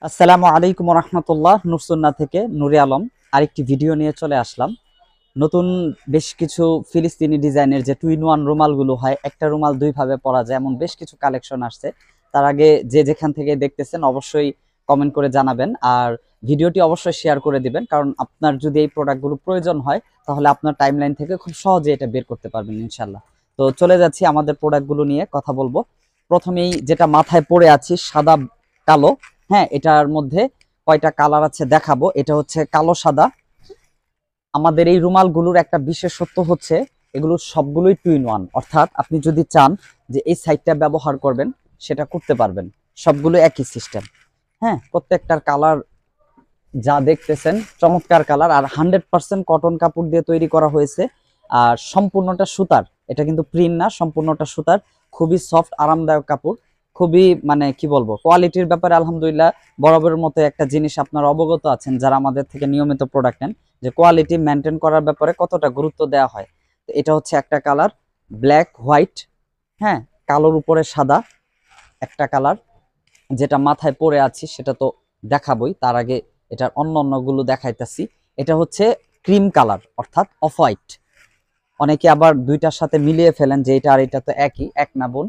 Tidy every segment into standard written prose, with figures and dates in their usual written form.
আসসালামু আলাইকুম রহমতুল্লাহ। নুরসুন্না থেকে নুরে আলম আরেকটি ভিডিও নিয়ে চলে আসলাম। নতুন বেশ কিছু ফিলিস্তিনি ডিজাইনের যে টুইন ওয়ান রুমালগুলো হয়, একটা রুমাল দুই ভাবে পরা যায়, এমন বেশ কিছু কালেকশন আসছে। তার আগে যে যেখান থেকে দেখতেছেন অবশ্যই কমেন্ট করে জানাবেন, আর ভিডিওটি অবশ্যই শেয়ার করে দিবেন, কারণ আপনার যদি এই প্রোডাক্টগুলো প্রয়োজন হয় তাহলে আপনার টাইমলাইন থেকে খুব সহজে এটা বের করতে পারবেন ইনশাল্লাহ। তো চলে যাচ্ছি আমাদের প্রোডাক্টগুলো নিয়ে কথা বলবো। প্রথমেই যেটা মাথায় পরে আছি সাদা কালো। হ্যাঁ, এটার মধ্যে কয়টা কালার আছে দেখাবো। এটা হচ্ছে কালো সাদা। আমাদের এই রুমালগুলোর একটা বিশেষত্ব হচ্ছে এগুলো সবগুলোই টুইন ওয়ান, অর্থাৎ আপনি যদি চান যে এই সাইডটা ব্যবহার করবেন সেটা করতে পারবেন। সবগুলো একই সিস্টেম। হ্যাঁ, প্রত্যেকটার কালার যা দেখতেছেন চমৎকার কালার, আর 100% কটন কাপড় দিয়ে তৈরি করা হয়েছে। আর সম্পূর্ণটা সুতার, এটা কিন্তু প্রিন্ট না, সম্পূর্ণটা সুতার। খুবই সফট আরামদায়ক কাপড়। খুবই মানে কি বলবো, কোয়ালিটির ব্যাপারে আলহামদুলিল্লাহ বরাবরের মতো একটা জিনিস আপনারা অবগত আছেন যারা আমাদের থেকে নিয়মিত প্রোডাক্ট নেন, যে কোয়ালিটি মেনটেন করার ব্যাপারে কতটা গুরুত্ব দেওয়া হয়। তো এটা হচ্ছে একটা কালার, ব্ল্যাক হোয়াইট। হ্যাঁ, কালোর উপরে সাদা একটা কালার। যেটা মাথায় পরে আছি সেটা তো দেখাবই, তার আগে এটার অন্যান্যগুলো দেখাইতেছি। এটা হচ্ছে ক্রিম কালার, অর্থাৎ অফ হোয়াইট। অনেকে আবার দুইটার সাথে মিলিয়ে ফেলেন যে এটা আর এটা তো একই। এক না বোন,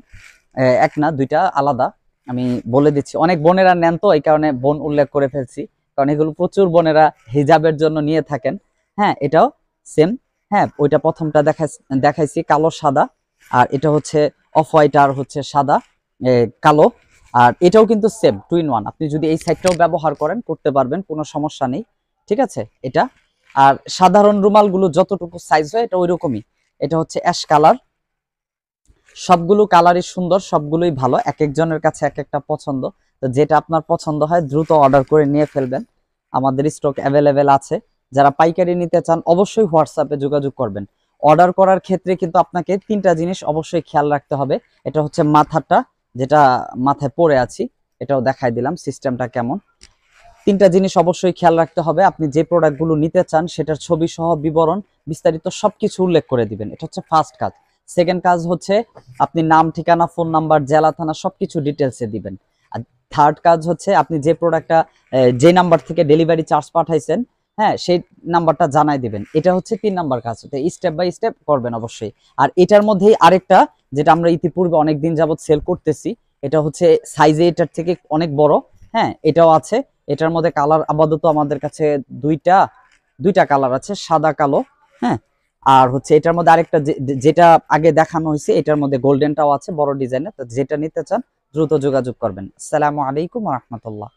এক না, দুইটা আলাদা। আমি বলে দিচ্ছি, অনেক বোনেরা নেন তো এই কারণে বোন উল্লেখ করে ফেলছি, কারণ এগুলো প্রচুর বোনেরা হিজাবের জন্য নিয়ে থাকেন। হ্যাঁ, এটাও সেম। হ্যাঁ, ওইটা প্রথমটা দেখাইছি কালো সাদা, আর এটা হচ্ছে অফ হোয়াইট আর হচ্ছে সাদা কালো। আর এটাও কিন্তু সেম টুইন ওয়ান, আপনি যদি এই সাইডটাও ব্যবহার করেন করতে পারবেন, কোনো সমস্যা নেই। ঠিক আছে এটা। আর সাধারণ রুমালগুলো যতটুকু সাইজ হয় এটা ওই রকমই। এটা হচ্ছে অ্যাশ কালার। সবগুলো কালারই সুন্দর, সবগুলোই ভালো, এক একজনের কাছে এক একটা পছন্দ। তো যেটা আপনার পছন্দ হয় দ্রুত অর্ডার করে নিয়ে ফেলবেন, আমাদের স্টক অ্যাভেলেবেল আছে। যারা পাইকারি নিতে চান অবশ্যই হোয়াটসঅ্যাপে যোগাযোগ করবেন। অর্ডার করার ক্ষেত্রে কিন্তু আপনাকে তিনটা জিনিস অবশ্যই খেয়াল রাখতে হবে। এটা হচ্ছে মাথাটা, যেটা মাথায় পরে আছি, এটাও দেখাই দিলাম সিস্টেমটা কেমন। তিনটা জিনিস অবশ্যই খেয়াল রাখতে হবে। আপনি যে প্রোডাক্টগুলো নিতে চান সেটার ছবি সহ বিবরণ বিস্তারিত সবকিছু উল্লেখ করে দিবেন, এটা হচ্ছে ফার্স্ট কাজ। সেকেন্ড কাজ হচ্ছে আপনি নাম, ঠিকানা, ফোন নাম্বার, জেলা, থানা সবকিছু ডিটেলসে দিবেন। আর থার্ড কাজ হচ্ছে আপনি যে প্রোডাক্টটা যে নাম্বার থেকে ডেলিভারি চার্জ পাঠাইছেন, হ্যাঁ, সেই নাম্বারটা জানাই দিবেন। এটা হচ্ছে 3 নাম্বার কাজ, তো স্টেপ বাই স্টেপ করবেন অবশ্যই। আর এটার মধ্যেই আরেকটা, যেটা আমরা ইতিপূর্বে অনেকদিন যাবত সেল করতেছি, এটা হচ্ছে সাইজে এটার থেকে অনেক বড়। হ্যাঁ, এটাও আছে। এটার মধ্যে কালার আপাতত আমাদের কাছে দুইটা দুইটা কালার আছে, সাদা কালো। হ্যাঁ, আর হচ্ছে এটার মধ্যে আরেকটা যেটা আগে দেখানো হয়েছে এটার মধ্যে গোল্ডেনটাও আছে বড় ডিজাইনের। তো যেটা নিতে চান দ্রুত যোগাযোগ করবেন। আসসালামু আলাইকুম ওয়া রাহমাতুল্লাহ।